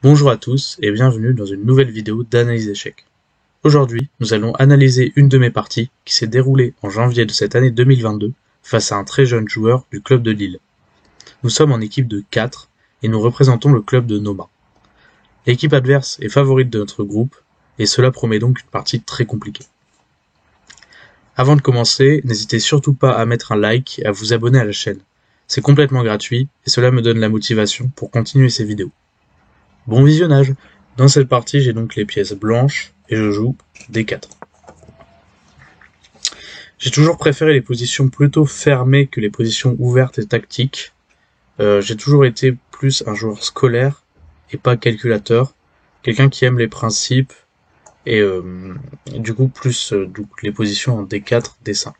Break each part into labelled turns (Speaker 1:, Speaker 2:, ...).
Speaker 1: Bonjour à tous et bienvenue dans une nouvelle vidéo d'analyse d'échecs. Aujourd'hui, nous allons analyser une de mes parties qui s'est déroulée en janvier de cette année 2022 face à un très jeune joueur du club de Lille. Nous sommes en équipe de 4 et nous représentons le club de Noma. L'équipe adverse est favorite de notre groupe et cela promet donc une partie très compliquée. Avant de commencer, n'hésitez surtout pas à mettre un like et à vous abonner à la chaîne. C'est complètement gratuit et cela me donne la motivation pour continuer ces vidéos. Bon visionnage! Dans cette partie, j'ai donc les pièces blanches et je joue D4. J'ai toujours préféré les positions plutôt fermées que les positions ouvertes et tactiques. J'ai toujours été plus un joueur scolaire et pas calculateur, quelqu'un qui aime les principes et du coup plus les positions en D4, D5.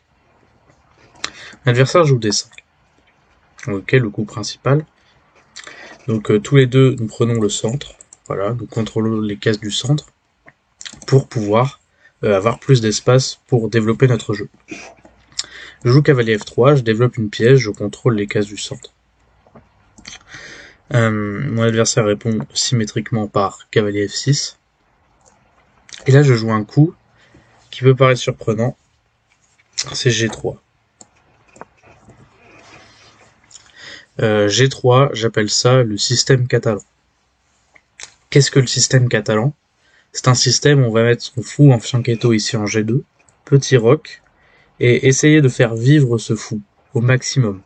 Speaker 1: L'adversaire joue D5. Ok, le coup principal. Donc tous les deux, nous prenons le centre. Voilà, nous contrôlons les cases du centre pour pouvoir avoir plus d'espace pour développer notre jeu. Je joue cavalier F3, je développe une pièce, je contrôle les cases du centre. Mon adversaire répond symétriquement par cavalier F6. Et là, je joue un coup qui peut paraître surprenant, c'est G3. G3, j'appelle ça le système catalan. Qu'est-ce que le système catalan? C'est un système où on va mettre son fou en fianchetto ici en G2, petit roc, et essayer de faire vivre ce fou au maximum.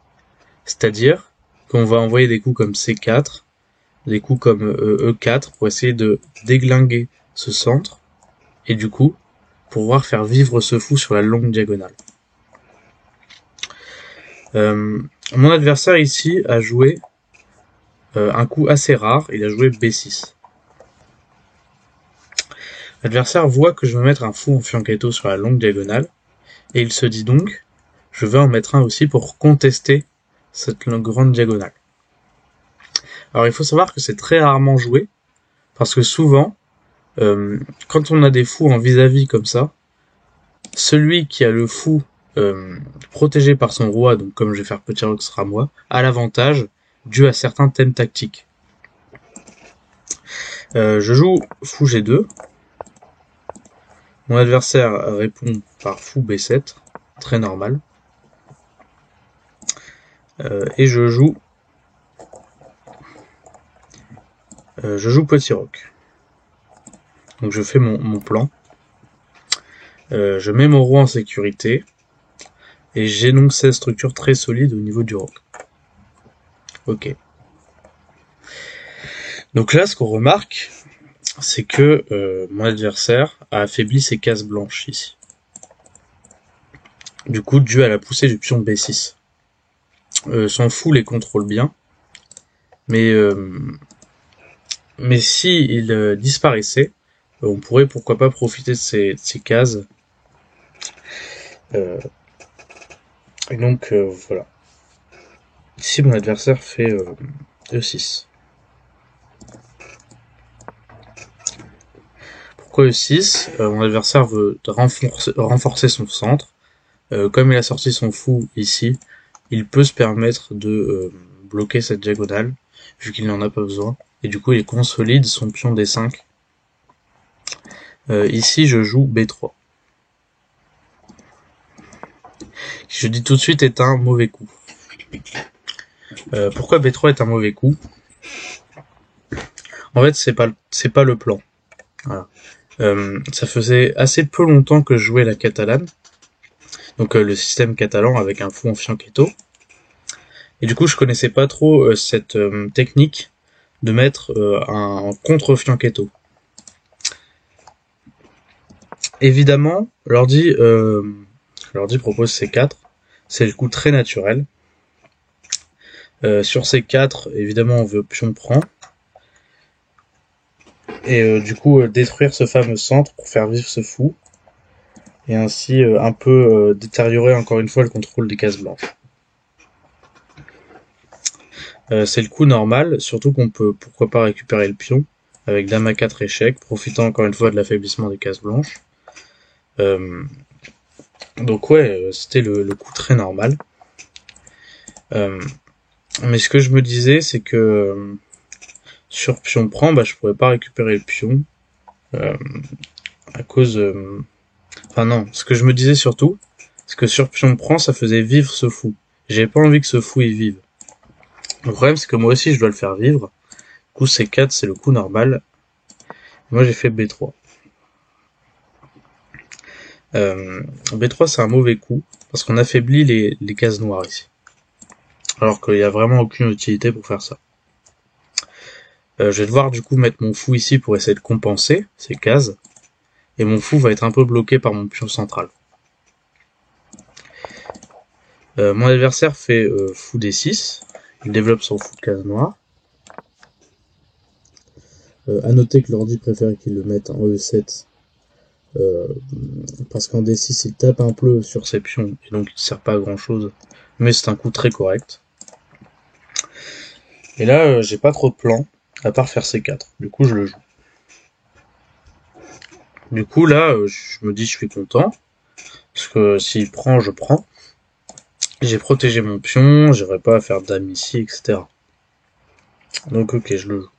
Speaker 1: C'est-à-dire qu'on va envoyer des coups comme C4, des coups comme E4 pour essayer de déglinguer ce centre, et du coup, pour pouvoir faire vivre ce fou sur la longue diagonale. Mon adversaire ici a joué un coup assez rare, il a joué B6. L'adversaire voit que je veux mettre un fou en fianchetto sur la longue diagonale, et il se dit donc, je vais en mettre un aussi pour contester cette grande diagonale. Alors il faut savoir que c'est très rarement joué, parce que souvent, quand on a des fous en vis-à-vis comme ça, celui qui a le fou protégé par son roi, donc comme je vais faire petit roc sera moi, a l'avantage dû à certains thèmes tactiques. Je joue fou G2. Mon adversaire répond par fou B7, très normal. Et je joue petit roc. Donc je fais mon plan. Je mets mon roi en sécurité. Et j'énonce cette structure très solide au niveau du roc. Ok. Donc là, ce qu'on remarque, c'est que mon adversaire a affaibli ses cases blanches ici. Du coup, dû à la poussée du pion B6. Son fou les contrôle bien. Mais si il disparaissait, on pourrait pourquoi pas profiter de ces cases. Et donc voilà. Ici mon adversaire fait E6. Pourquoi E6? Mon adversaire veut renforcer son centre. Comme il a sorti son fou ici, il peut se permettre de bloquer cette diagonale, vu qu'il n'en a pas besoin. Et du coup il consolide son pion D5. Ici je joue B3. Je dis tout de suite est un mauvais coup. Pourquoi B3 est un mauvais coup? En fait, c'est pas le plan. Voilà. Ça faisait assez peu longtemps que je jouais la catalane, donc le système catalan avec un fou en fianchetto. Et du coup, je connaissais pas trop cette technique de mettre un contre-fianchetto. Évidemment, l'ordi propose C4, c'est le coup très naturel. Sur C4, évidemment, on veut pion prend. Et du coup, détruire ce fameux centre pour faire vivre ce fou. Et ainsi un peu détériorer encore une fois le contrôle des cases blanches. C'est le coup normal, surtout qu'on peut pourquoi pas récupérer le pion avec dame A4 échec, profitant encore une fois de l'affaiblissement des cases blanches. Donc ouais, c'était le coup très normal. Mais ce que je me disais, c'est que sur pion prend, bah je pourrais pas récupérer le pion à cause. Enfin non, ce que je me disais surtout, c'est que sur pion prend, ça faisait vivre ce fou. J'ai pas envie que ce fou y vive. Le problème, c'est que moi aussi, je dois le faire vivre. Du coup, C4, c'est le coup normal. Moi, j'ai fait B3. B3, c'est un mauvais coup, parce qu'on affaiblit les cases noires ici. Alors qu'il n'y a vraiment aucune utilité pour faire ça. Je vais devoir du coup mettre mon fou ici pour essayer de compenser ces cases. Et mon fou va être un peu bloqué par mon pion central. Mon adversaire fait fou D6. Il développe son fou de case noire. À noter que l'ordi préfère qu'il le mette en E7. Parce qu'en D6 il tape un peu sur ses pions et donc il ne sert pas à grand chose. Mais c'est un coup très correct. Et là j'ai pas trop de plan à part faire C4. Du coup je le joue. Du coup là je me dis je suis content. Parce que s'il prend, je prends. J'ai protégé mon pion, j'aurais pas à faire dame ici, etc. Donc ok, je le joue.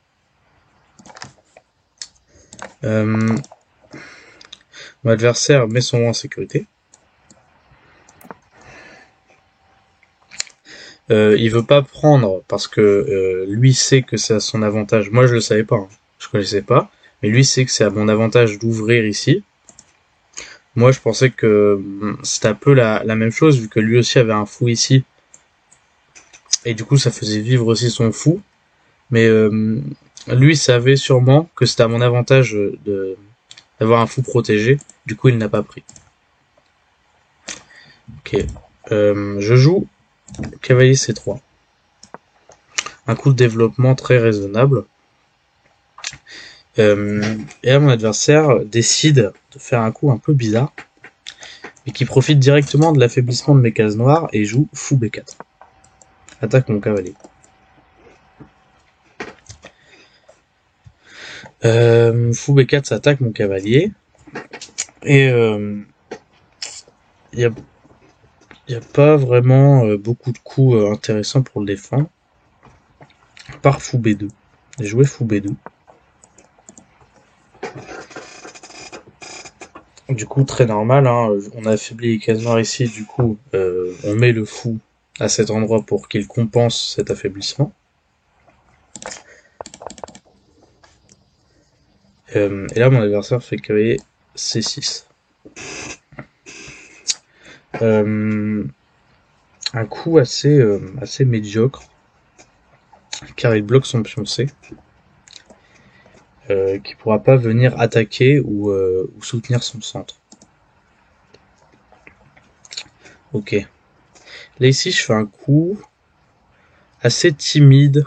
Speaker 1: Mon adversaire met son roi en sécurité. Il veut pas prendre parce que lui sait que c'est à son avantage. Moi je le savais pas, hein. Je connaissais pas. Mais lui sait que c'est à mon avantage d'ouvrir ici. Moi je pensais que c'était un peu la même chose vu que lui aussi avait un fou ici. Et du coup ça faisait vivre aussi son fou. Mais lui savait sûrement que c'était à mon avantage d'avoir un fou protégé. Du coup il n'a pas pris. Ok. Je joue cavalier C3. Un coup de développement très raisonnable. Et là, mon adversaire décide de faire un coup un peu bizarre, et qui profite directement de l'affaiblissement de mes cases noires et joue fou B4. Attaque mon cavalier. Fou B4, ça attaque mon cavalier. Et il y a pas vraiment beaucoup de coups intéressants pour le défendre. Par fou B2. J'ai joué fou B2. Du coup, très normal, hein, on a affaibli les cases noires ici, du coup, on met le fou à cet endroit pour qu'il compense cet affaiblissement. Et là, mon adversaire fait cavalier C6. Un coup assez médiocre, car il bloque son pion C, qui pourra pas venir attaquer ou soutenir son centre. Ok. Là ici, je fais un coup assez timide,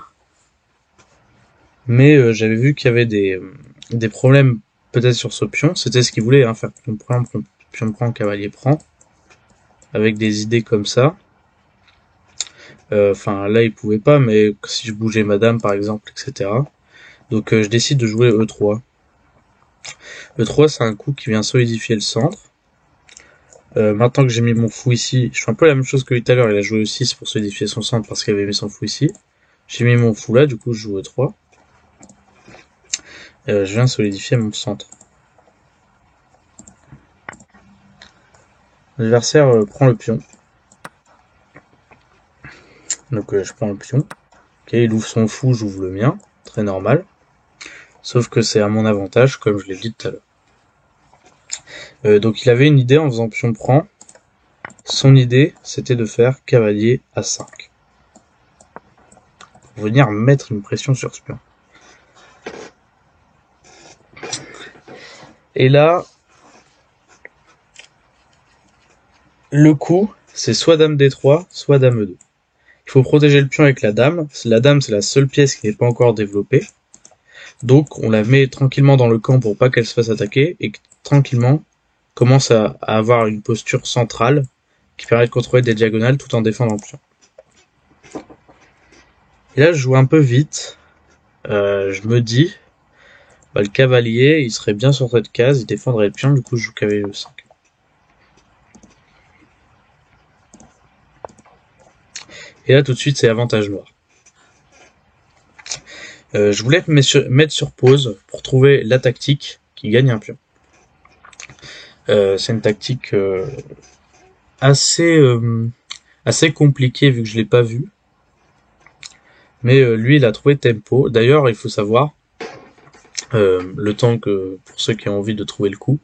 Speaker 1: mais j'avais vu qu'il y avait des problèmes peut-être sur ce pion. C'était ce qu'il voulait, hein, faire pion prend, cavalier prend, avec des idées comme ça. Enfin, là, il pouvait pas, mais si je bougeais madame, par exemple, etc. Donc, je décide de jouer E3. E3, c'est un coup qui vient solidifier le centre. Maintenant que j'ai mis mon fou ici, je fais un peu la même chose que tout à l'heure. Il a joué E6 pour solidifier son centre parce qu'il avait mis son fou ici. J'ai mis mon fou là, du coup, je joue E3. Je viens solidifier mon centre. L'adversaire prend le pion. Donc, je prends le pion. Ok, il ouvre son fou, j'ouvre le mien. Très normal. Sauf que c'est à mon avantage, comme je l'ai dit tout à l'heure. Donc il avait une idée en faisant pion prend. Son idée, c'était de faire cavalier A5. Pour venir mettre une pression sur ce pion. Et là, le coup, c'est soit dame D3, soit dame E2. Il faut protéger le pion avec la dame. La dame, c'est la seule pièce qui n'est pas encore développée. Donc on la met tranquillement dans le camp pour pas qu'elle se fasse attaquer et tranquillement commence à avoir une posture centrale qui permet de contrôler des diagonales tout en défendant le pion. Et là je joue un peu vite. Je me dis, le cavalier il serait bien sur cette case, il défendrait le pion, du coup je joue cavalier E5. Et là tout de suite c'est avantage noir. Je voulais mettre sur pause pour trouver la tactique qui gagne un pion. C'est une tactique assez compliquée vu que je l'ai pas vue. Mais lui, il a trouvé tempo. D'ailleurs, il faut savoir, le temps que, pour ceux qui ont envie de trouver le coup,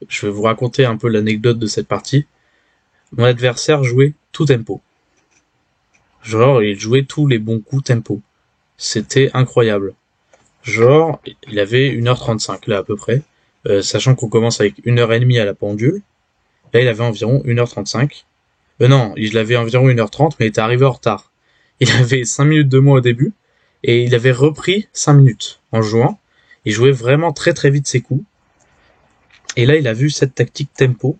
Speaker 1: je vais vous raconter un peu l'anecdote de cette partie. Mon adversaire jouait tout tempo. Genre, il jouait tous les bons coups tempo. C'était incroyable. Genre, il avait 1h35 là à peu près, sachant qu'on commence avec 1h30 à la pendule. Là, il avait environ 1h35. Non, il avait environ 1h30, mais il était arrivé en retard. Il avait 5 minutes de moins au début, et il avait repris 5 minutes en jouant. Il jouait vraiment très très vite ses coups. Et là, il a vu cette tactique tempo,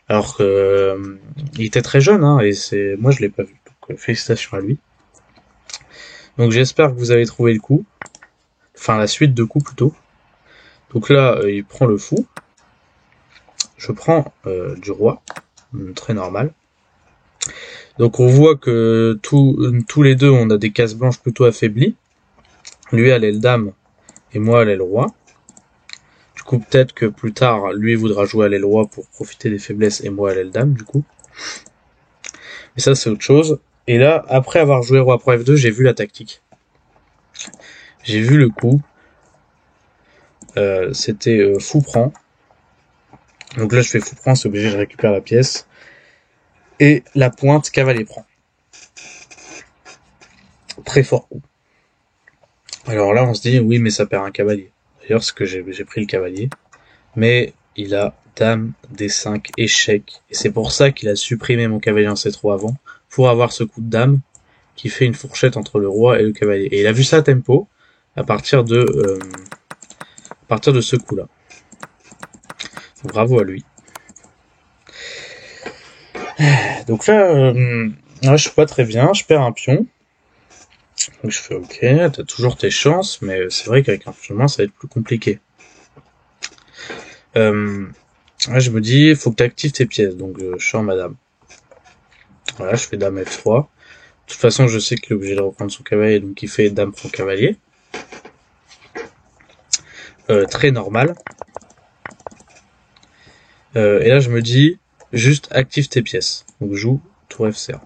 Speaker 1: alors que il était très jeune, hein, et moi je l'ai pas vu. Donc félicitations à lui. Donc j'espère que vous avez trouvé le coup, enfin la suite de coups plutôt. Donc là, il prend le fou. Je prends du roi, très normal. Donc on voit que tous les deux, on a des cases blanches plutôt affaiblies. Lui a l'aile dame et moi à l'aile roi. Du coup, peut-être que plus tard, lui voudra jouer à l'aile roi pour profiter des faiblesses et moi à l'aile dame, du coup. Mais ça, c'est autre chose. Et là, après avoir joué roi pour F2, j'ai vu la tactique. J'ai vu le coup. C'était fou prend. Donc là, je fais fou prend, c'est obligé, je récupère la pièce. Et la pointe, cavalier prend. Très fort coup. Alors là, on se dit, oui, mais ça perd un cavalier. D'ailleurs, ce que j'ai pris le cavalier. Mais il a dame, D5, échec. Et c'est pour ça qu'il a supprimé mon cavalier en C3 avant, pour avoir ce coup de dame qui fait une fourchette entre le roi et le cavalier. Et il a vu ça à tempo à partir de ce coup-là. Bravo à lui. Donc là, je suis pas très bien, je perds un pion. Donc je fais ok, t'as toujours tes chances, mais c'est vrai qu'avec un pion ça va être plus compliqué. Là, je me dis, faut que tu actives tes pièces, donc je sors ma dame. Voilà, je fais dame F3. De toute façon, je sais qu'il est obligé de reprendre son cavalier, donc il fait dame prend cavalier. Très normal. Et là, je me dis, juste active tes pièces. Donc joue tour F4.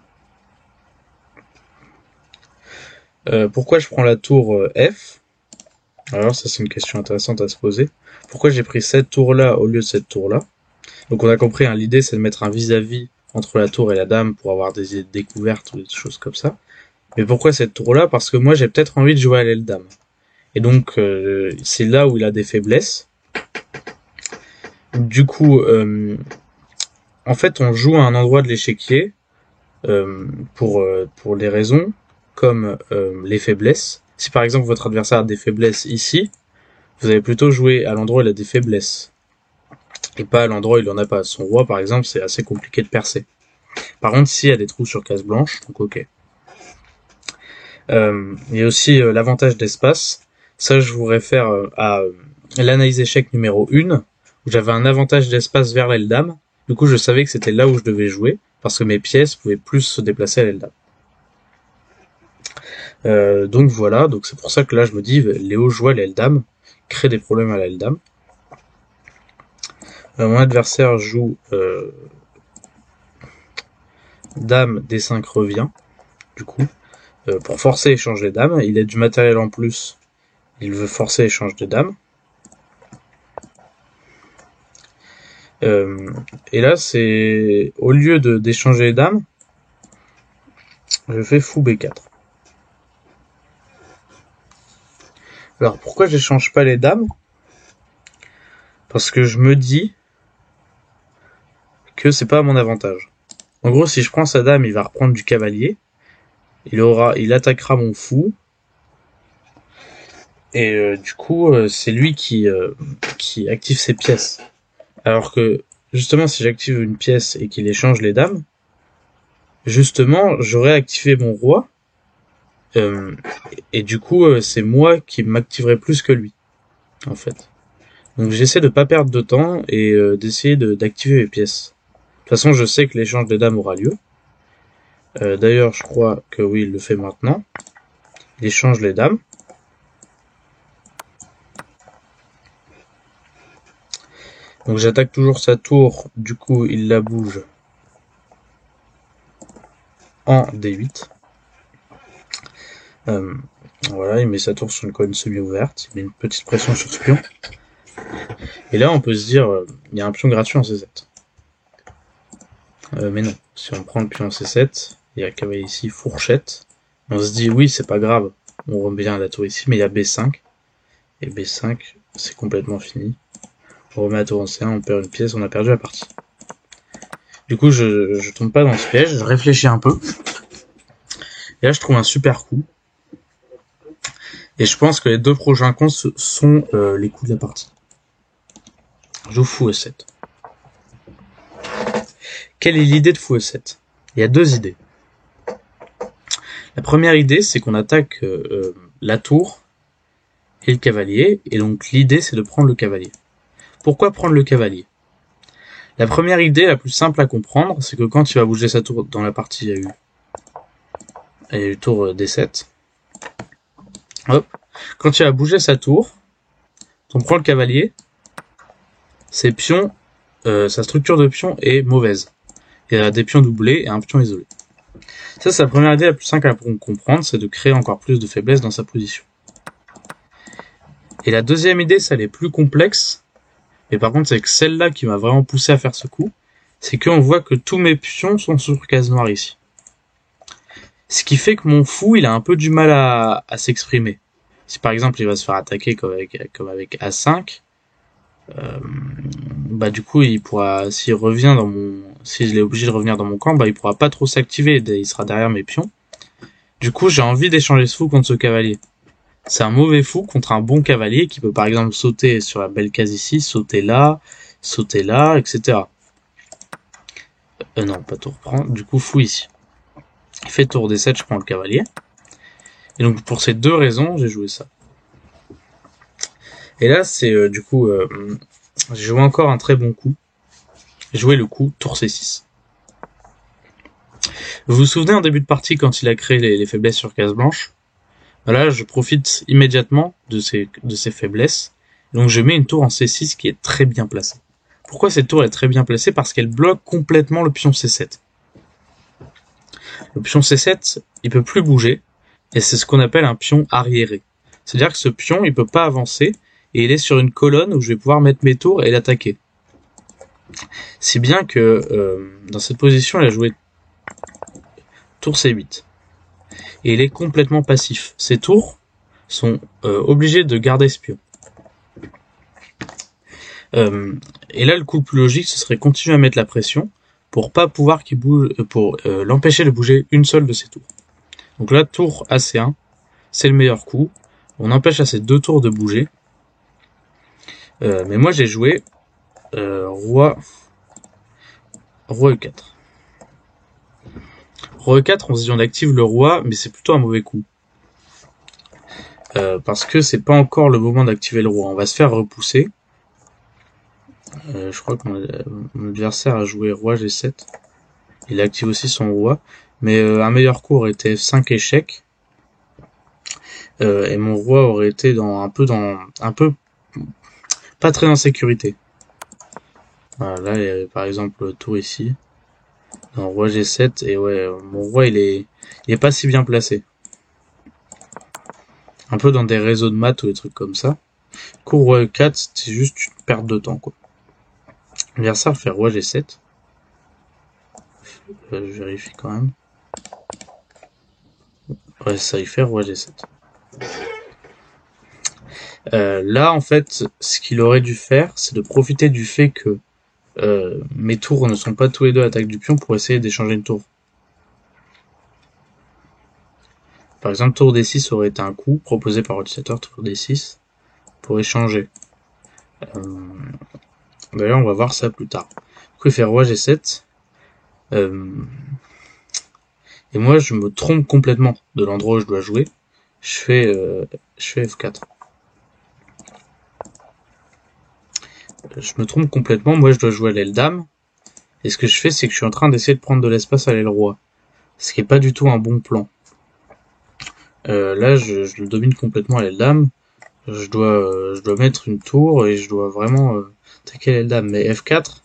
Speaker 1: Pourquoi je prends la tour F? Alors ça, c'est une question intéressante à se poser. Pourquoi j'ai pris cette tour-là au lieu de cette tour-là? Donc on a compris, hein, l'idée c'est de mettre un vis-à-vis entre la tour et la dame pour avoir des découvertes ou des choses comme ça. Mais pourquoi cette tour-là? Parce que moi j'ai peut-être envie de jouer à l'aile dame. Et donc c'est là où il a des faiblesses. Du coup, en fait on joue à un endroit de l'échiquier pour des raisons comme les faiblesses. Si par exemple votre adversaire a des faiblesses ici, vous allez plutôt jouer à l'endroit où il a des faiblesses. Et pas à l'endroit où il en a pas. Son roi par exemple c'est assez compliqué de percer. Par contre s'il y a des trous sur case blanche, donc ok. Il y a aussi l'avantage d'espace. Ça, je vous réfère à l'analyse échec numéro 1, où j'avais un avantage d'espace vers l'aile dame. Du coup, je savais que c'était là où je devais jouer, parce que mes pièces pouvaient plus se déplacer à l'aile dame. Donc voilà, donc c'est pour ça que là, je me dis, Léo joue à l'aile dame, crée des problèmes à l'aile dame. Mon adversaire joue dame D5 revient, du coup, pour forcer échange des dames. Il a du matériel en plus. Il veut forcer échange de dames. Et là, c'est au lieu d'échanger les dames, je fais fou B4. Alors pourquoi j'échange pas les dames? Parce que je me dis que c'est pas à mon avantage. En gros, si je prends sa dame, il va reprendre du cavalier. Il attaquera mon fou. Et du coup, c'est lui qui active ses pièces. Alors que, justement, si j'active une pièce et qu'il échange les dames, justement, j'aurais activé mon roi. Et du coup, c'est moi qui m'activerai plus que lui, en fait. Donc j'essaie de pas perdre de temps et d'essayer d'activer mes pièces. De toute façon, je sais que l'échange des dames aura lieu. D'ailleurs, je crois que oui, il le fait maintenant. Il échange les dames. Donc j'attaque toujours sa tour, du coup il la bouge en D8. Voilà, il met sa tour sur une colonne semi-ouverte, il met une petite pression sur ce pion. Et là on peut se dire, il y a un pion gratuit en C7. Mais non, si on prend le pion en C7, il y a cavalier ici, fourchette. On se dit oui c'est pas grave, on remet bien la tour ici, mais il y a B5. Et B5, c'est complètement fini. On remet la tour en C1, on perd une pièce, on a perdu la partie. Du coup, je tombe pas dans ce piège, je réfléchis un peu. Et là, je trouve un super coup. Et je pense que les deux prochains coups sont les coups de la partie. Je joue fou E7. Quelle est l'idée de fou E7? Il y a deux idées. La première idée, c'est qu'on attaque la tour et le cavalier. Et donc, l'idée, c'est de prendre le cavalier. Pourquoi prendre le cavalier? La première idée, la plus simple à comprendre, c'est que quand il va bouger sa tour dans la partie, il y a eu tour D7. Hop. Quand il va bouger sa tour, on prend le cavalier, ses pions, sa structure de pion est mauvaise. Il y a des pions doublés et un pion isolé. Ça, c'est la première idée la plus simple à comprendre, c'est de créer encore plus de faiblesse dans sa position. Et la deuxième idée, ça elle est plus complexe, mais par contre, c'est que celle-là qui m'a vraiment poussé à faire ce coup, c'est qu'on voit que tous mes pions sont sur case noire ici. Ce qui fait que mon fou, il a un peu du mal à s'exprimer. Si par exemple, il va se faire attaquer comme avec A5, bah du coup, il pourra, s'il revient dans mon, si je l'ai obligé de revenir dans mon camp, bah il pourra pas trop s'activer, il sera derrière mes pions. Du coup, j'ai envie d'échanger ce fou contre ce cavalier. C'est un mauvais fou contre un bon cavalier qui peut par exemple sauter sur la belle case ici, sauter là, etc. Non, pas tour prendre. Du coup, fou ici. Il fait tour D7, je prends le cavalier. Et donc pour ces deux raisons, j'ai joué ça. Et là, c'est du coup, j'ai joué encore un très bon coup. J'ai joué le coup tour C6. Vous vous souvenez en début de partie quand il a créé les faiblesses sur case blanche? Là, je profite immédiatement de ces faiblesses. Donc je mets une tour en C6 qui est très bien placée. Pourquoi cette tour est très bien placée? Parce qu'elle bloque complètement le pion C7. Le pion C7, il peut plus bouger, et c'est ce qu'on appelle un pion arriéré. C'est-à-dire que ce pion, il peut pas avancer, et il est sur une colonne où je vais pouvoir mettre mes tours et l'attaquer. Si bien que dans cette position, il a joué tour C8. Et il est complètement passif. Ces tours sont obligés de garder ce pion. Et là, le coup le plus logique, ce serait continuer à mettre la pression pour pas pouvoir qu'il bouge, pour l'empêcher de bouger une seule de ses tours. Donc là, tour AC1, c'est le meilleur coup. On empêche à ces deux tours de bouger. Mais moi, j'ai joué roi E4. Roi E4, on se dit on active le roi, mais c'est plutôt un mauvais coup. Parce que c'est pas encore le moment d'activer le roi. On va se faire repousser. Je crois que mon adversaire a joué roi G7. Il active aussi son roi. Mais un meilleur coup aurait été F5 échec. Et mon roi aurait été un peu pas très en sécurité. Voilà, là il y avait par exemple le tour ici. Non, roi G7, et ouais, mon roi il est pas si bien placé. Un peu dans des réseaux de maths ou des trucs comme ça. Coup roi E4, c'est juste une perte de temps, quoi. L'adversaire fait roi G7. Je vérifie quand même. Ouais, ça il fait roi G7. Là, en fait, ce qu'il aurait dû faire, c'est de profiter du fait que mes tours ne sont pas tous les deux à l'attaque du pion pour essayer d'échanger une tour. Par exemple, tour D6 aurait été un coup proposé par l'utilisateur, tour D6, pour échanger. D'ailleurs, on va voir ça plus tard. Du coup, il fait roi G7. Et moi, je me trompe complètement de l'endroit où je dois jouer. Je fais F4. Je me trompe complètement. Moi, je dois jouer à l'aile dame. Et ce que je fais, c'est que je suis en train d'essayer de prendre de l'espace à l'aile roi. Ce qui est pas du tout un bon plan. Là, je le domine complètement à l'aile dame. Je dois mettre une tour et je dois vraiment Attaquer les dames, mais F4,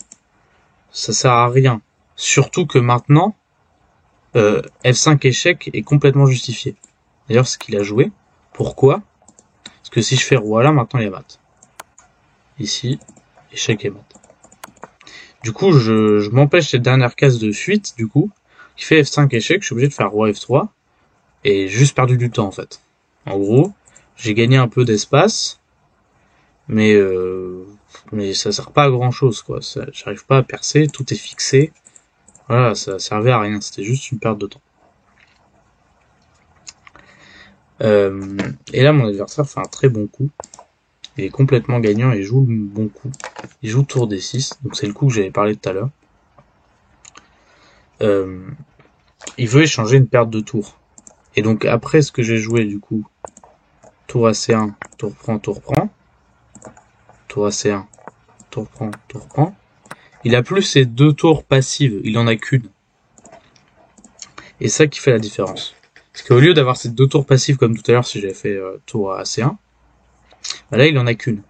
Speaker 1: ça sert à rien. Surtout que maintenant, F5 échec est complètement justifié. D'ailleurs, ce qu'il a joué. Pourquoi? Parce que si je fais roi là, maintenant il y a mat. Ici, échec et mat. Du coup, je m'empêche cette dernière case de fuite, du coup, qui fait F5 échec, je suis obligé de faire roi F3, et juste perdu du temps, en fait. En gros, j'ai gagné un peu d'espace, mais ça sert pas à grand chose, quoi. J'arrive pas à percer, tout est fixé. Voilà, ça servait à rien, c'était juste une perte de temps. Et là, mon adversaire fait un très bon coup. Il est complètement gagnant et joue le bon coup. Il joue tour D6, donc c'est le coup que j'avais parlé tout à l'heure. Il veut échanger une perte de tour. Et donc après ce que j'ai joué du coup, tour AC1, tour prend, tour prend. Tour AC1, tour prend, tour prend. Il a plus ses 2 tours passives, il en a qu'une. Et ça qui fait la différence. Parce qu'au lieu d'avoir ces 2 tours passives comme tout à l'heure si j'avais fait tour AC1, bah là il en a qu'une.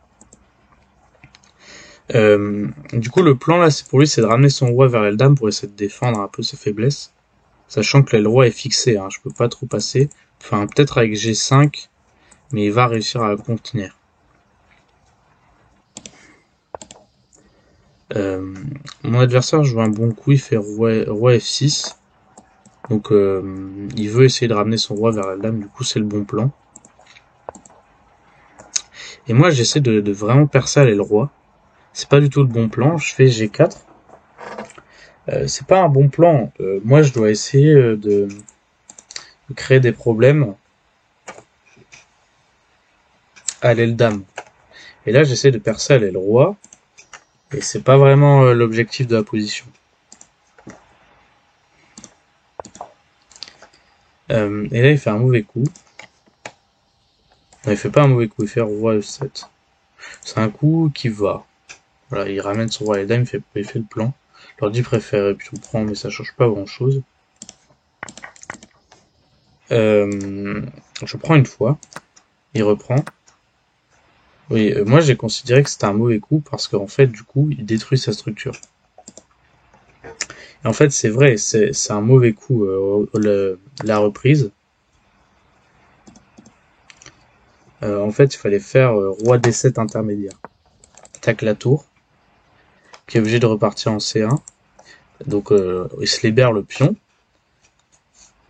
Speaker 1: Du coup le plan là pour lui c'est de ramener son roi vers la dame pour essayer de défendre un peu ses faiblesses. Sachant que là, le roi est fixé, hein, je peux pas trop passer. Enfin peut-être avec G5, mais il va réussir à contenir. Mon adversaire joue un bon coup, il fait roi F6. Donc il veut essayer de ramener son roi vers la dame, du coup c'est le bon plan. Et moi j'essaie de vraiment percer le roi. C'est pas du tout le bon plan, je fais G4. C'est pas un bon plan. Moi je dois essayer de créer des problèmes à l'aile dame. Et là j'essaie de percer à l'aile roi. Et c'est pas vraiment l'objectif de la position. Et là il fait un mauvais coup. Non, il fait pas un mauvais coup, il fait roi F7. C'est un coup qui va. Voilà, il ramène son roi à la dame, il fait le plan. L'ordi préfère plutôt prendre, mais ça change pas grand chose. Je prends une fois. Il reprend. Oui, moi j'ai considéré que c'était un mauvais coup parce qu'en fait, du coup, il détruit sa structure. Et en fait, c'est vrai, c'est un mauvais coup, la reprise. En fait, il fallait faire roi D7 intermédiaire. Attaque la tour, qui est obligé de repartir en C1. Donc, il se libère le pion.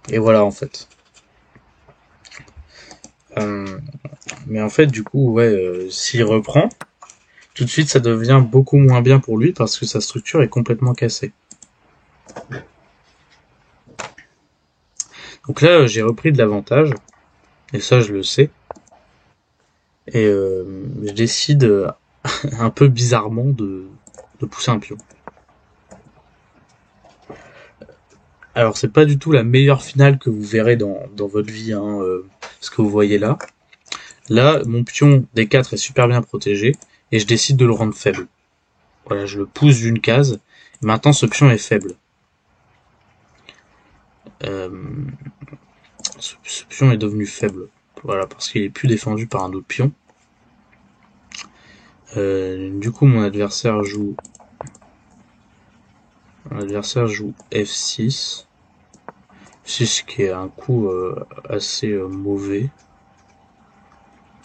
Speaker 1: Et voilà, en fait. Mais en fait, du coup, ouais, s'il reprend, tout de suite, ça devient beaucoup moins bien pour lui parce que sa structure est complètement cassée. Donc là, j'ai repris de l'avantage. Et ça, je le sais. Et je décide un peu bizarrement de pousser un pion. Alors c'est pas du tout la meilleure finale que vous verrez dans votre vie, hein, ce que vous voyez là. Là, mon pion D4 est super bien protégé, et je décide de le rendre faible. Voilà, je le pousse d'une case, et maintenant ce pion est faible. Ce pion est devenu faible, voilà, parce qu'il est plus défendu par un autre pion. Du coup, mon adversaire joue F6. 6 qui est un coup assez mauvais.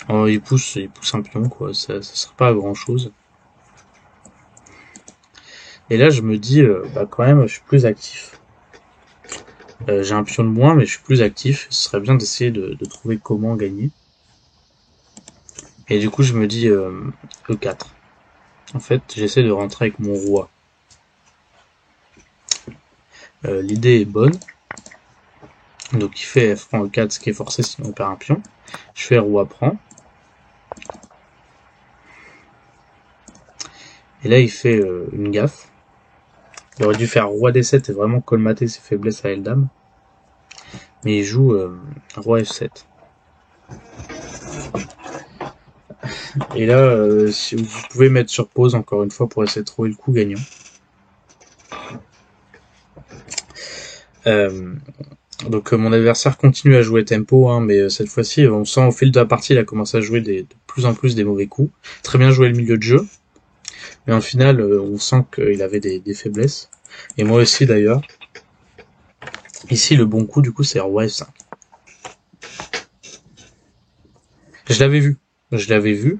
Speaker 1: Alors, il pousse un pion, quoi. Ça sert pas à grand chose. Et là, je me dis, bah quand même, je suis plus actif. J'ai un pion de moins, mais je suis plus actif. Ce serait bien d'essayer de trouver comment gagner. Et du coup, je me dis E4. En fait, j'essaie de rentrer avec mon roi. L'idée est bonne. Donc il fait F prend E4, ce qui est forcé sinon on perd un pion. Je fais roi prend. Et là il fait une gaffe. Il aurait dû faire roi D7 et vraiment colmater ses faiblesses à L-Dame. Mais il joue roi F7. Et là, si vous pouvez mettre sur pause encore une fois pour essayer de trouver le coup gagnant. Donc mon adversaire continue à jouer tempo, hein, mais cette fois-ci, on sent au fil de la partie, il a commencé à jouer de plus en plus des mauvais coups. Très bien joué le milieu de jeu. Mais en final, on sent qu'il avait des faiblesses. Et moi aussi d'ailleurs. Ici, le bon coup, du coup, c'est roi F5. Je l'avais vu. Je l'avais vu,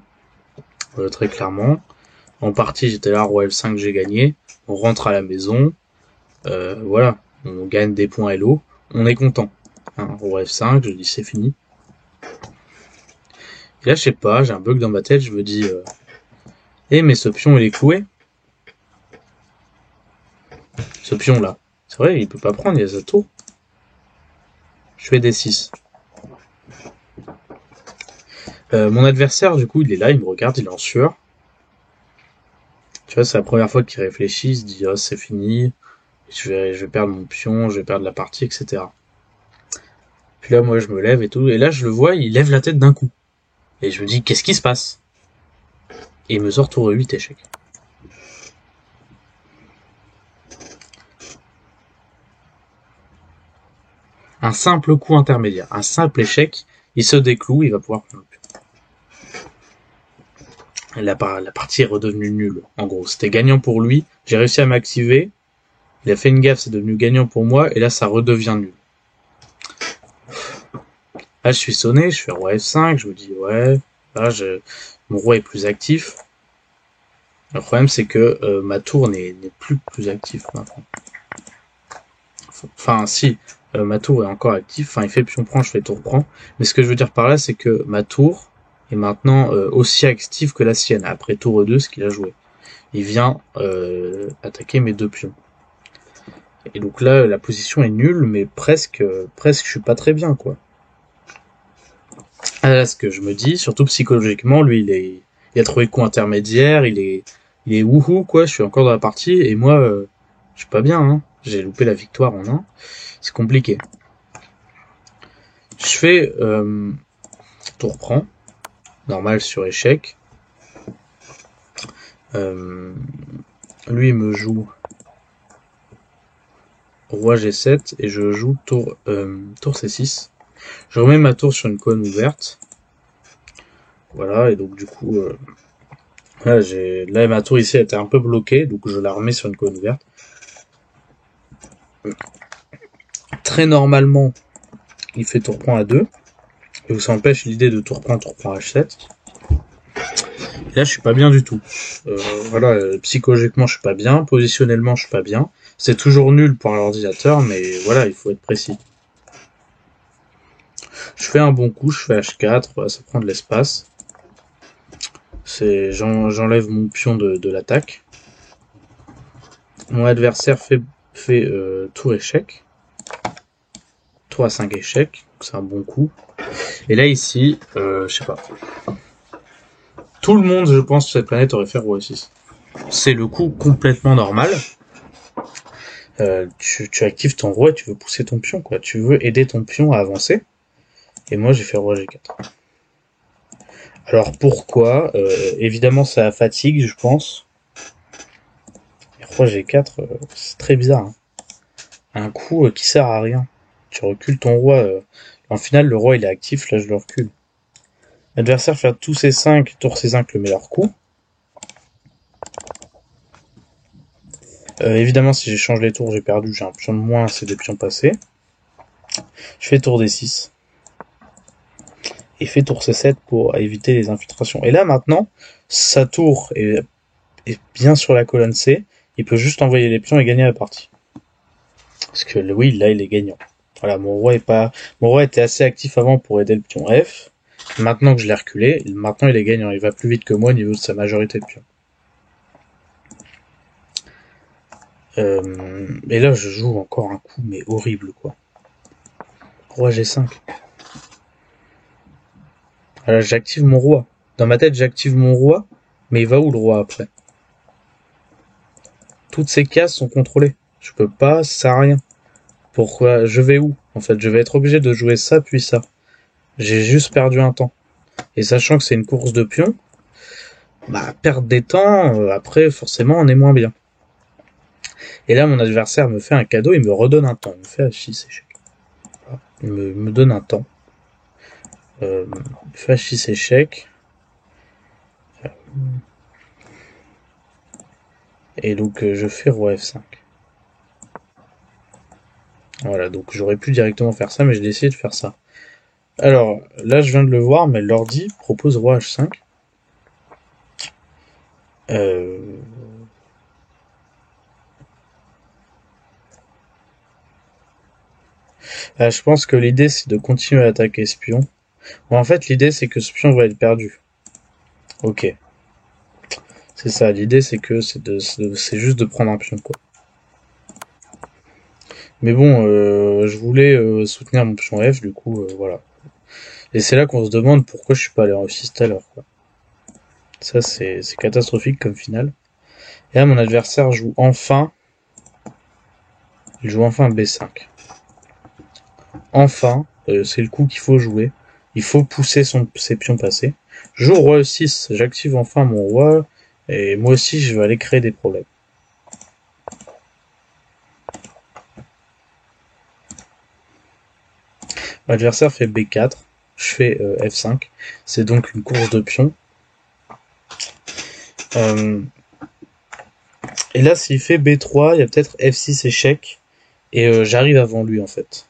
Speaker 1: très clairement. En partie, j'étais là, roi F5, j'ai gagné. On rentre à la maison. Voilà. On gagne des points Hello. On est content. Hein, roi F5, je dis c'est fini. Et là, je sais pas, j'ai un bug dans ma tête, je me dis... mais ce pion, il est cloué. Ce pion-là. C'est vrai, il peut pas prendre, il y a sa tour. Je fais D6. Mon adversaire, du coup, il est là, il me regarde, il est en sueur. Tu vois, c'est la première fois qu'il réfléchit, il se dit, oh, c'est fini, je vais perdre mon pion, je vais perdre la partie, etc. Puis là, moi, je me lève et tout, et là, je le vois, il lève la tête d'un coup. Et je me dis, qu'est-ce qui se passe? Et il me sort tour 8 échec. Un simple coup intermédiaire, un simple échec, il se décloue, il va pouvoir prendre le pion. La partie est redevenue nulle, en gros. C'était gagnant pour lui, j'ai réussi à m'activer, il a fait une gaffe, c'est devenu gagnant pour moi, et là, ça redevient nul. Là, je suis sonné, je fais roi F5, je me dis, ouais, là, mon roi est plus actif. Le problème, c'est que ma tour n'est plus active maintenant. Enfin, si, ma tour est encore active. Enfin, il fait pion prend, je fais tour prend. Mais ce que je veux dire par là, c'est que ma tour est maintenant aussi active que la sienne. Après tour 2, ce qu'il a joué. Il vient attaquer mes deux pions. Et donc là, la position est nulle, mais presque, je suis pas très bien, quoi. Là, ce que je me dis, surtout psychologiquement, lui, il a trouvé le coup intermédiaire, il est wouhou, quoi. Je suis encore dans la partie, et moi, je suis pas bien, hein. J'ai loupé la victoire en 1. C'est compliqué. Je fais tour prend, normal sur échec. Lui il me joue roi G7 et je joue tour C6. Je remets ma tour sur une colonne ouverte. Voilà, et donc du coup, là ma tour ici était un peu bloquée, donc je la remets sur une colonne ouverte. Très normalement, il fait tour prend à 2. Et ça empêche l'idée de tour prend H7. Et là, je suis pas bien du tout. Voilà, psychologiquement, je suis pas bien. Positionnellement, je suis pas bien. C'est toujours nul pour l'ordinateur, mais voilà, il faut être précis. Je fais un bon coup, je fais H4, voilà, ça prend de l'espace. J'enlève mon pion de l'attaque. Mon adversaire fait tour échec. Tour à 5 échecs, c'est un bon coup. Et là, ici, je sais pas. Tout le monde, je pense, sur cette planète aurait fait roi 6. C'est le coup complètement normal. Tu actives ton roi et tu veux pousser ton pion, quoi. Tu veux aider ton pion à avancer. Et moi, j'ai fait roi G4. Alors pourquoi évidemment, ça fatigue, je pense. Et roi G4, c'est très bizarre. Hein. Un coup qui sert à rien. Tu recules ton roi. En final, le roi, il est actif. Là, je le recule. L'adversaire fait tous ses 5, tour C5 le meilleur coup. Évidemment, si j'échange les tours, j'ai perdu. J'ai un pion de moins, c'est des pions passés. Je fais tour D6. Et fait tour C7 pour éviter les infiltrations. Et là, maintenant, sa tour est bien sur la colonne C. Il peut juste envoyer les pions et gagner la partie. Parce que oui, là, il est gagnant. Voilà, mon roi était assez actif avant pour aider le pion F. Maintenant que je l'ai reculé, maintenant il est gagnant. Il va plus vite que moi au niveau de sa majorité de pions. Et là, je joue encore un coup, mais horrible, quoi. Roi G5. Voilà, j'active mon roi. Dans ma tête, j'active mon roi, mais il va où le roi après? Toutes ces cases sont contrôlées. Je peux pas, ça sert à rien. Pourquoi? Je vais où? En fait, je vais être obligé de jouer ça puis ça. J'ai juste perdu un temps. Et sachant que c'est une course de pions, bah perdre des temps, après forcément on est moins bien. Et là mon adversaire me fait un cadeau, il me redonne un temps. Il me fait H6 échec. Voilà. Il me donne un temps. Il fait H6 échec. Et donc je fais roi F5. Voilà, donc j'aurais pu directement faire ça, mais j'ai décidé de faire ça. Alors, là je viens de le voir, mais l'ordi propose roi H5. Euh... je pense que l'idée c'est de continuer à attaquer ce pion. Bon, en fait, l'idée c'est que ce pion va être perdu. Ok. C'est ça, l'idée c'est que c'est juste de prendre un pion, quoi. Mais bon, je voulais soutenir mon pion F, du coup, voilà. Et c'est là qu'on se demande pourquoi je suis pas allé en F6 tout à l'heure, quoi. Ça, c'est catastrophique comme finale. Et là, mon adversaire joue enfin... Il joue enfin B5. Enfin, c'est le coup qu'il faut jouer. Il faut pousser ses pions passés. Je joue roi E6, j'active enfin mon roi. Et moi aussi, je vais aller créer des problèmes. L'adversaire fait B4. Je fais F5. C'est donc une course de pions. Et là, s'il fait B3, il y a peut-être F6 échec. Et j'arrive avant lui, en fait.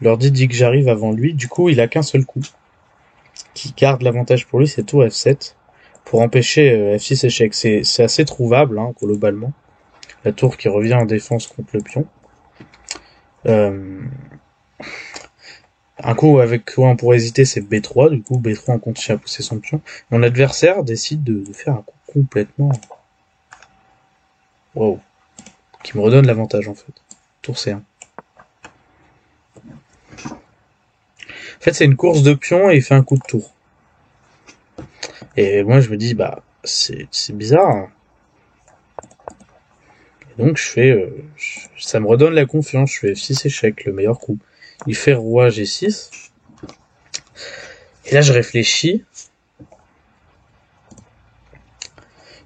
Speaker 1: L'ordi dit que j'arrive avant lui. Du coup, il a qu'un seul coup. Qui garde l'avantage pour lui, c'est tour F7. Pour empêcher F6 échec. C'est assez trouvable, hein, globalement. La tour qui revient en défense contre le pion. Un coup avec quoi on pourrait hésiter, c'est B3. Du coup, B3, on continue à pousser son pion. Mon adversaire décide de faire un coup complètement... Wow. Qui me redonne l'avantage, en fait. Tour C1. En fait, c'est une course de pion et il fait un coup de tour. Et moi, je me dis, bah, c'est bizarre. Hein. Et donc, je fais... ça me redonne la confiance. Je fais F6 échec, le meilleur coup. Il fait roi G6. Et là, je réfléchis.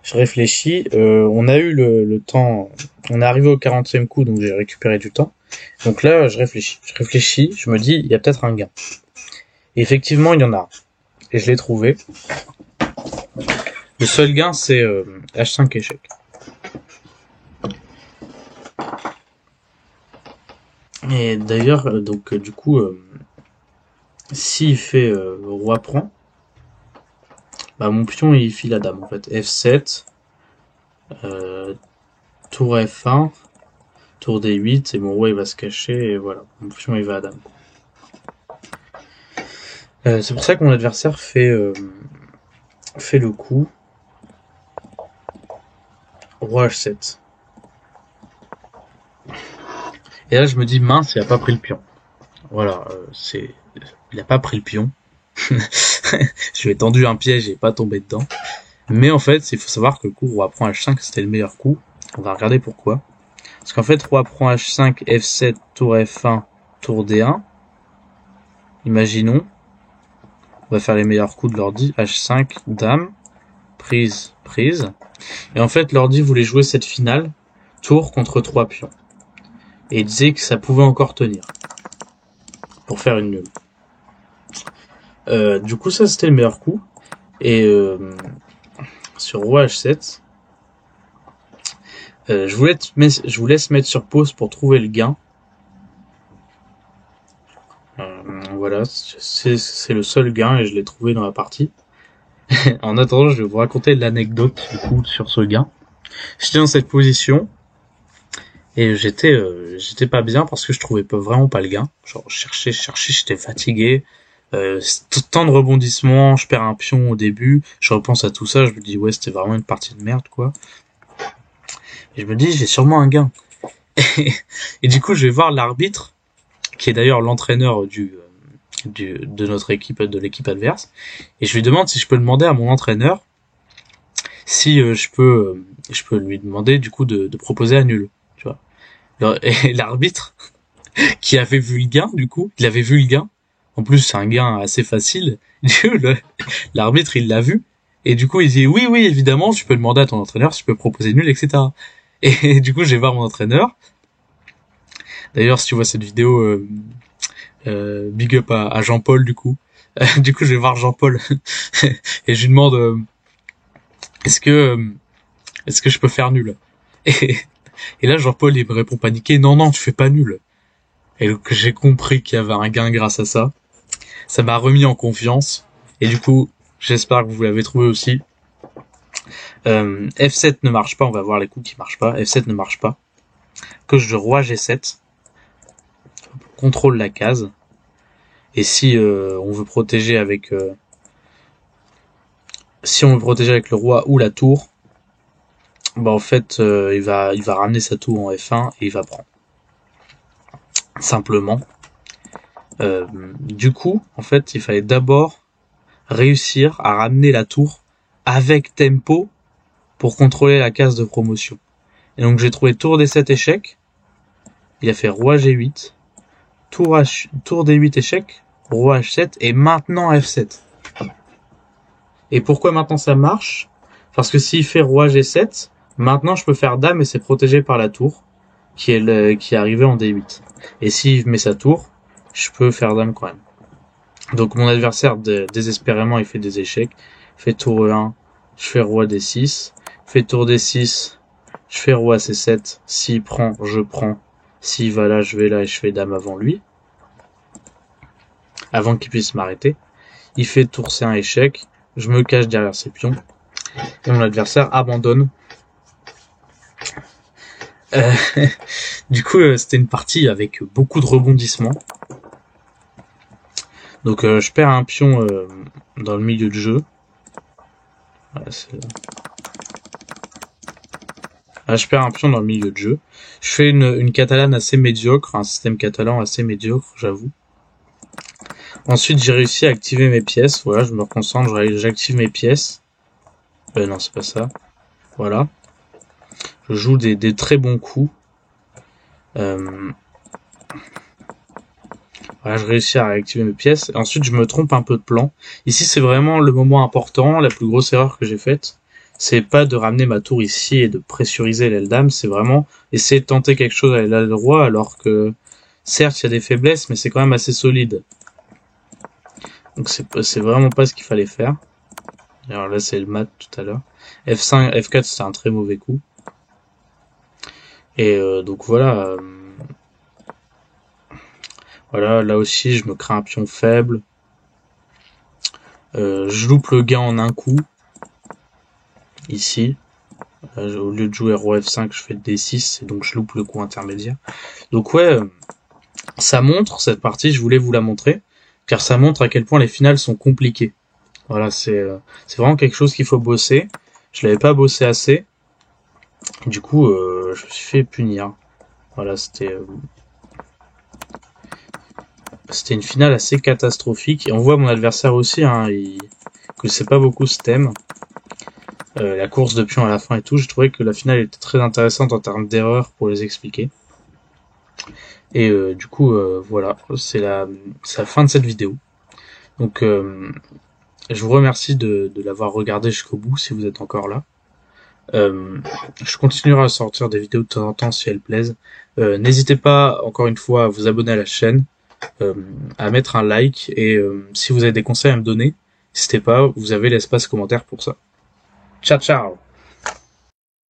Speaker 1: On a eu le temps... On est arrivé au 40e coup, donc j'ai récupéré du temps. Donc là, je réfléchis, je me dis, il y a peut-être un gain. Et effectivement, il y en a. Et je l'ai trouvé. Le seul gain, c'est H5 échec. Et d'ailleurs, donc du coup, s'il fait roi prend, bah mon pion il file la dame en fait. F7, tour F1, tour D8, et mon roi il va se cacher, et voilà, mon pion il va à dame. C'est pour ça que mon adversaire fait le coup. Roi H7. Et là, je me dis, mince, il a pas pris le pion. Voilà, il a pas pris le pion. Je lui ai tendu un piège et pas tombé dedans. Mais en fait, il faut savoir que le coup roi prend H5, c'était le meilleur coup. On va regarder pourquoi. Parce qu'en fait, roi prend H5, F7, tour F1, tour D1. Imaginons. On va faire les meilleurs coups de l'ordi. H5, dame, prise, prise. Et en fait, l'ordi voulait jouer cette finale, tour contre 3 pions. Et il disait que ça pouvait encore tenir. Pour faire une nulle. Du coup, ça, c'était le meilleur coup. Et sur roi H7, je vous laisse mettre sur pause pour trouver le gain. Voilà, c'est le seul gain et je l'ai trouvé dans la partie. En attendant, je vais vous raconter l'anecdote du coup sur ce gain. J'étais dans cette position et j'étais pas bien parce que je trouvais vraiment pas le gain. Genre, je cherchais, j'étais fatigué. Tant de rebondissements, je perds un pion au début, je repense à tout ça, je me dis ouais c'était vraiment une partie de merde quoi. Et je me dis j'ai sûrement un gain. Et du coup je vais voir l'arbitre, qui est d'ailleurs l'entraîneur de notre équipe, de l'équipe adverse, et je lui demande si je peux demander à mon entraîneur si je peux lui demander du coup de proposer un nul, tu vois. Et l'arbitre qui avait vu le gain, du coup, il avait vu le gain. En plus, c'est un gain assez facile. L'arbitre, il l'a vu. Et du coup, il dit, oui, évidemment, tu peux demander à ton entraîneur si tu peux proposer nul, etc. Et du coup, je vais voir mon entraîneur. D'ailleurs, si tu vois cette vidéo, big up à Jean-Paul, du coup. Du coup, je vais voir Jean-Paul. Et je lui demande, est-ce que je peux faire nul? Et, et là, Jean-Paul, il me répond paniqué, non, non, tu fais pas nul. Et donc, j'ai compris qu'il y avait un gain grâce à ça. Ça m'a remis en confiance. Et du coup, j'espère que vous l'avez trouvé aussi. F7 ne marche pas, on va voir les coups qui marchent pas. F7 ne marche pas. Coche de roi G7. Contrôle la case. Et si on veut protéger avec le roi ou la tour, bah en fait il va ramener sa tour en F1 et il va prendre. Simplement. Du coup, en fait, il fallait d'abord réussir à ramener la tour avec tempo pour contrôler la case de promotion. Et donc j'ai trouvé tour D7 échec. Il a fait roi G8, tour D8 échec, roi H7 et maintenant F7. Et pourquoi maintenant ça marche? Parce que s'il fait roi G7, maintenant je peux faire dame et c'est protégé par la tour qui est arrivée en D8. Et s'il met sa tour, je peux faire dame quand même. Donc mon adversaire désespérément il fait des échecs, il fait tour E1, je fais roi D6, fait tour D6, je fais roi C7, s'il prend, je prends, s'il va là, je vais là et je fais dame avant lui, avant qu'il puisse m'arrêter. Il fait tour C1 échec, je me cache derrière ses pions, et mon adversaire abandonne. Du coup, c'était une partie avec beaucoup de rebondissements. Donc je perds un pion dans le milieu de jeu. Je perds un pion dans le milieu de jeu. Je fais une catalane assez médiocre, un système catalan assez médiocre, j'avoue. Ensuite, j'ai réussi à activer mes pièces. Voilà, je me reconcentre, j'active mes pièces. Non, c'est pas ça. Voilà. Je joue des très bons coups. Voilà, je réussis à réactiver mes pièces. Et ensuite, je me trompe un peu de plan. Ici, c'est vraiment le moment important. La plus grosse erreur que j'ai faite, c'est pas de ramener ma tour ici et de pressuriser l'aile dame. C'est vraiment essayer de tenter quelque chose à l'aile roi, alors que certes, il y a des faiblesses, mais c'est quand même assez solide. Donc c'est vraiment pas ce qu'il fallait faire. Alors là, c'est le mat tout à l'heure. F5, F4, c'était un très mauvais coup. Et donc voilà. Voilà, là aussi, je me crée un pion faible. Je loupe le gain en un coup. Ici. Au lieu de jouer roi F5, je fais D6. Et donc, je loupe le coup intermédiaire. Donc ouais, ça montre, cette partie, je voulais vous la montrer. Car ça montre à quel point les finales sont compliquées. Voilà, c'est vraiment quelque chose qu'il faut bosser. Je l'avais pas bossé assez. Du coup, je me suis fait punir. Voilà, c'était une finale assez catastrophique. Et on voit mon adversaire aussi, hein, il connaissait pas beaucoup ce thème. La course de pion à la fin et tout, je trouvais que la finale était très intéressante en termes d'erreurs pour les expliquer. Et du coup, voilà, c'est la fin de cette vidéo. Donc, je vous remercie de l'avoir regardé jusqu'au bout, si vous êtes encore là. Je continuerai à sortir des vidéos de temps en temps si elles plaisent. N'hésitez pas, encore une fois, à vous abonner à la chaîne, à mettre un like, et si vous avez des conseils à me donner, n'hésitez pas, vous avez l'espace commentaire pour ça. Ciao, ciao!